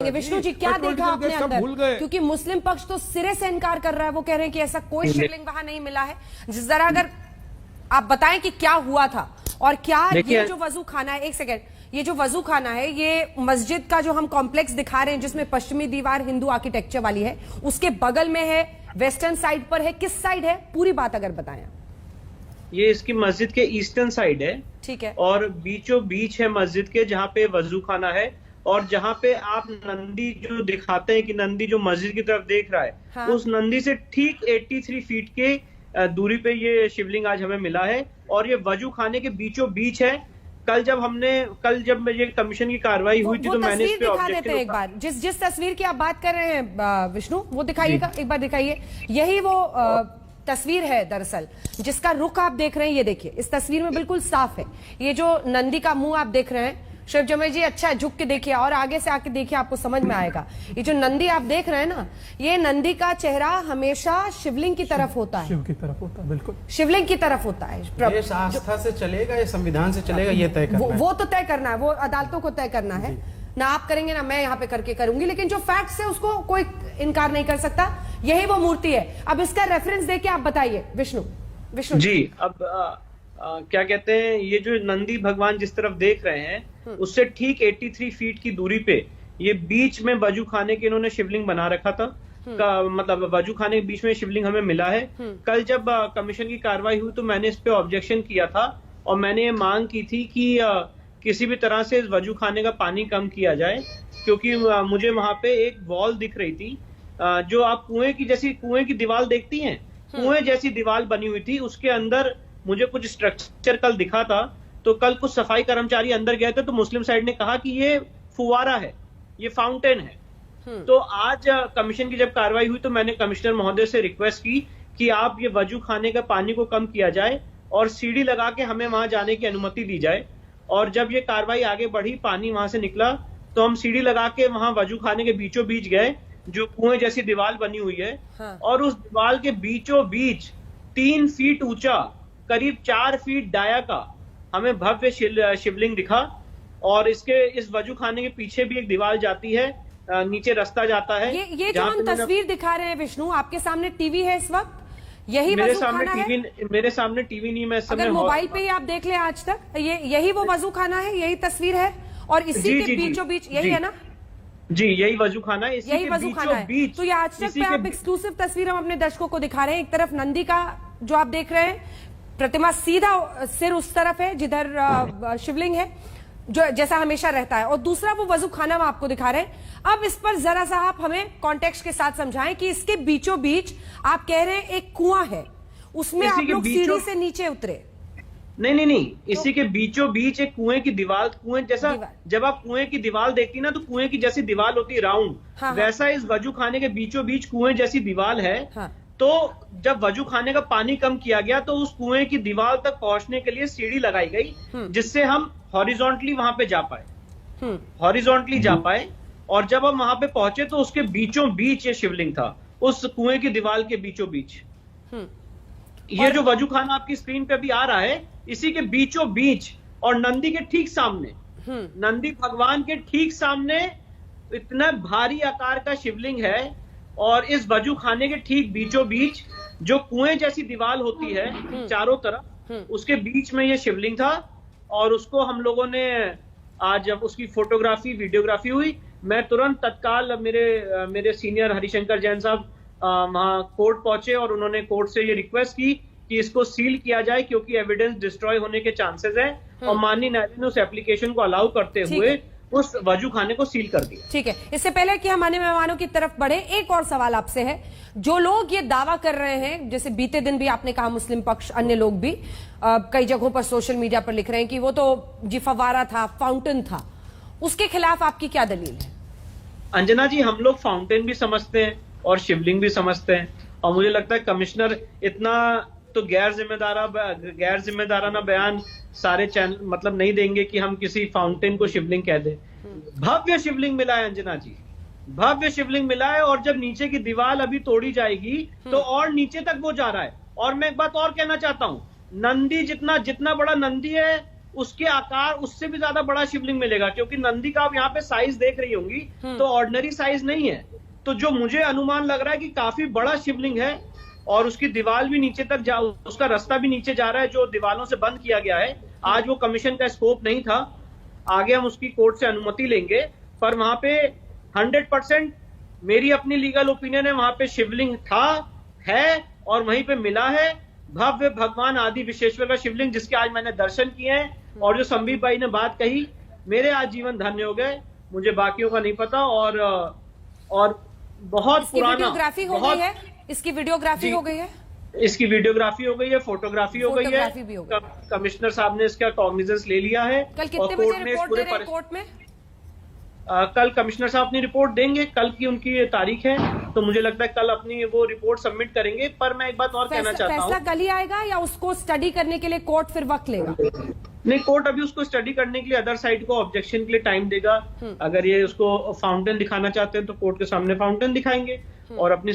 विष्णु जी क्या देखा आपने अंदर, क्योंकि मुस्लिम पक्ष तो सिरे से इनकार कर रहा है, वो कह रहे हैं कि ऐसा कोई शिवलिंग वहां नहीं मिला है। जरा अगर आप बताएं कि क्या हुआ था और क्या ये जो वजू खाना है, एक सेकेंड, ये जो वजू खाना है ये मस्जिद का जो हम कॉम्प्लेक्स दिखा रहे हैं जिसमें पश्चिमी दीवार हिंदू आर्किटेक्चर वाली है, उसके बगल में है, वेस्टर्न साइड पर है, किस साइड है, पूरी बात अगर बताएं। ये इसकी मस्जिद के ईस्टर्न साइड है, ठीक है, और बीचों बीच है मस्जिद के जहाँ पे वजू खाना है, और जहाँ पे आप नंदी जो दिखाते हैं कि नंदी जो मस्जिद की तरफ देख रहा है, हाँ। उस नंदी से ठीक 83 फीट के दूरी पे ये शिवलिंग आज हमें मिला है, और ये वजू खाने के बीचों बीच है। कल जब ये कमीशन की कार्रवाई हुई थी तो मैंने इस पे ऑब्जेक्शन, एक बार जिस तस्वीर की आप बात कर रहे हैं विष्णु, वो दिखाइएगा, एक बार दिखाइए। यही वो तस्वीर है दरअसल जिसका रुख आप देख रहे हैं, ये देखिए, इस तस्वीर में बिल्कुल साफ है। ये जो नंदी का मुंह आप देख रहे हैं, शिव जमे जी अच्छा झुक के देखिए और आगे से आके देखिए, आपको समझ में आएगा। ये जो नंदी आप देख रहे हैं ना, ये नंदी का चेहरा हमेशा शिवलिंग की तरफ होता है, शिव की तरफ होता है, बिल्कुल शिवलिंग की तरफ होता है। ये आस्था से चलेगा या संविधान से चलेगा, ये तय करना है। वो तो तय करना है, वो अदालतों को तय करना है, ना आप करेंगे ना मैं यहाँ पे करके करूंगी, लेकिन जो फैक्ट्स है उसको कोई इनकार नहीं कर सकता। यही वो मूर्ति है। अब इसका रेफरेंस देके आप बताइए विष्णु जी। अब क्या कहते हैं, ये जो नंदी भगवान जिस तरफ देख रहे हैं उससे ठीक 83 फीट की दूरी पे ये बीच में वजू खाने के इन्होंने शिवलिंग बना रखा था, मतलब वजू खाने के बीच में शिवलिंग हमें मिला है। कल जब कमीशन की कार्रवाई हुई तो मैंने इस पे ऑब्जेक्शन किया था और मैंने ये मांग की थी कि किसी भी तरह से वजू खाने का पानी कम किया जाए, क्योंकि मुझे वहां पे एक वॉल दिख रही थी जो आप कुएं की दीवार देखती हैं, कुएं जैसी दीवार बनी हुई थी, उसके अंदर मुझे कुछ स्ट्रक्चर कल दिखा था। तो कल कुछ सफाई कर्मचारी अंदर गए थे तो मुस्लिम साइड ने कहा कि ये फुवारा है, ये फाउंटेन है। तो आज कमीशन की जब कार्रवाई हुई तो मैंने कमिश्नर महोदय से रिक्वेस्ट की कि आप ये वजू खाने का पानी को कम किया जाए और सीढ़ी लगा के हमें वहां जाने की अनुमति दी जाए। और जब ये कार्रवाई आगे बढ़ी, पानी वहां से निकला, तो हम सीढ़ी लगा के वहां वजू खाने के बीचों बीच गए, जो कुएं जैसी दीवार बनी हुई है। हाँ। और उस दीवार के बीचों बीच 3 फीट ऊंचा, करीब 4 फीट डाया का हमें भव्य शिवलिंग दिखा। और इस वजू खाने के पीछे भी एक दीवार जाती है, नीचे रास्ता जाता है। ये जो हम तस्वीर दिखा रहे हैं विष्णु, आपके सामने टीवी है इस वक्त, यही मेरे वजू सामने खाना टीवी है? मेरे सामने टीवी नहीं, मैं इस समय अगर मोबाइल पे ही आप देख लें आज तक, यही वो वजू खाना है, यही तस्वीर है, और इसी के बीचों बीच यही है ना जी, यही वजू खाना है, यही वजू खाना है। तो ये आज तक पे आप एक्सक्लूसिव तस्वीर हम अपने दर्शकों को दिखा रहे हैं। एक तरफ नंदी का जो आप देख रहे हैं प्रतिमा, सीधा सिर उस तरफ है जिधर शिवलिंग है, जो जैसा हमेशा रहता है, और दूसरा वो वजू खाना हम आपको दिखा रहे हैं। अब इस पर जरा सा आप हमें कॉन्टेक्स्ट के साथ समझाएं कि इसके बीचों बीच आप कह रहे हैं एक कुआं है, उसमें आप लोग सीढ़ी से नीचे उतरे। नहीं, इसी के बीचों बीच एक कुएं की दीवार, कुएं जैसा, जब आप कुएं की दीवार देखती ना तो कुएं की जैसी दीवार होती है राउंड, हाँ, वैसा इस वजू खाने के बीचों बीच कुएं जैसी दीवार है। हाँ। तो जब वजू खाने का पानी कम किया गया तो उस कुएं की दीवार तक पहुंचने के लिए सीढ़ी लगाई गई, जिससे हम हॉरिजॉन्टली वहां पे जा पाए, और जब हम वहां पे पहुंचे तो उसके बीचों बीच ये शिवलिंग था, उस कुएं की दीवार के बीचों बीच। ये जो वजू खाना आपकी स्क्रीन पे भी आ रहा है, इसी के बीचों बीच, और नंदी के ठीक सामने, नंदी भगवान के ठीक सामने इतना भारी आकार का शिवलिंग है, और इस वजू खाने के ठीक बीचों बीच जो कुएं जैसी दीवार होती है चारों तरफ, उसके बीच में ये शिवलिंग था। और उसको हम लोगों ने आज जब उसकी फोटोग्राफी वीडियोग्राफी हुई, मैं तुरंत तत्काल मेरे सीनियर हरिशंकर जैन साहब वहां कोर्ट पहुंचे और उन्होंने कोर्ट से ये रिक्वेस्ट की कि इसको सील किया जाए, क्योंकि एविडेंस डिस्ट्रॉय होने के चांसेस हैं, और माननीय न्यायालय ने उस एप्लीकेशन को अलाउ करते हुए उस वजू खाने को सील कर दिया। ठीक है, इससे पहले कि हम अन्य मेहमानों की तरफ बढ़े, एक और सवाल आपसे है। जो लोग ये दावा कर रहे हैं, जैसे बीते दिन भी आपने कहा मुस्लिम पक्ष, अन्य लोग भी कई जगहों पर सोशल मीडिया पर लिख रहे हैं कि वो तो जी फवारा था, फाउंटेन था, उसके खिलाफ आपकी क्या दलील है? अंजना जी, हम लोग फाउंटेन भी समझते हैं और शिवलिंग भी समझते हैं, और मुझे लगता है कमिश्नर इतना तो गैर जिम्मेदाराना बयान सारे चैनल मतलब नहीं देंगे कि हम किसी फाउंटेन को शिवलिंग कह दें। भव्य शिवलिंग मिला है अंजना जी, भव्य शिवलिंग मिला है, और जब नीचे की दीवार अभी तोड़ी जाएगी तो और नीचे तक वो जा रहा है। और मैं एक बात और कहना चाहता हूं, नंदी जितना बड़ा नंदी है, उसके आकार उससे भी ज्यादा बड़ा शिवलिंग मिलेगा, क्योंकि नंदी का आप यहाँ पे साइज देख रही होंगी तो ऑर्डिनरी साइज नहीं है। तो जो मुझे अनुमान लग रहा है कि काफी बड़ा शिवलिंग है और उसकी दीवार भी नीचे तक जा, उसका रास्ता भी नीचे जा रहा है जो दीवारों से बंद किया गया है। आज वो कमीशन का स्कोप नहीं था, आगे हम उसकी कोर्ट से अनुमति लेंगे, पर वहां पे 100% मेरी अपनी लीगल ओपिनियन है, वहां पे शिवलिंग था, है और वहीं पे मिला है। भव्य भगवान आदि विश्वेश्वर का शिवलिंग जिसके आज मैंने दर्शन किए हैं, और जो संदीप भाई ने बात कही, मेरे आज जीवन धन्य हो गए, मुझे बाकियों का नहीं पता। और बहुत पुराना, वीडियोग्राफी हो गई है, इसकी वीडियोग्राफी हो गई है, इसकी वीडियोग्राफी हो गई है, फोटोग्राफी हो गई है, कमिश्नर साहब ने इसका कॉग्निजेंस ले लिया है। कल कितने बजे रिपोर्ट दे रहे हैं कोर्ट में? कल कमिश्नर साहब अपनी रिपोर्ट देंगे, कल की उनकी तारीख है, तो मुझे लगता है कल अपनी वो रिपोर्ट सबमिट करेंगे। पर मैं एक बात और कहना चाहता हूँ, फैसला कल ही आएगा या उसको स्टडी करने के लिए कोर्ट फिर वक्त लेगा? नहीं, कोर्ट अभी उसको स्टडी करने के लिए अदर साइड को ऑब्जेक्शन के लिए टाइम देगा। अगर ये उसको फाउंटेन दिखाना चाहते हैं तो कोर्ट के सामने फाउंटेन दिखाएंगे और अपनी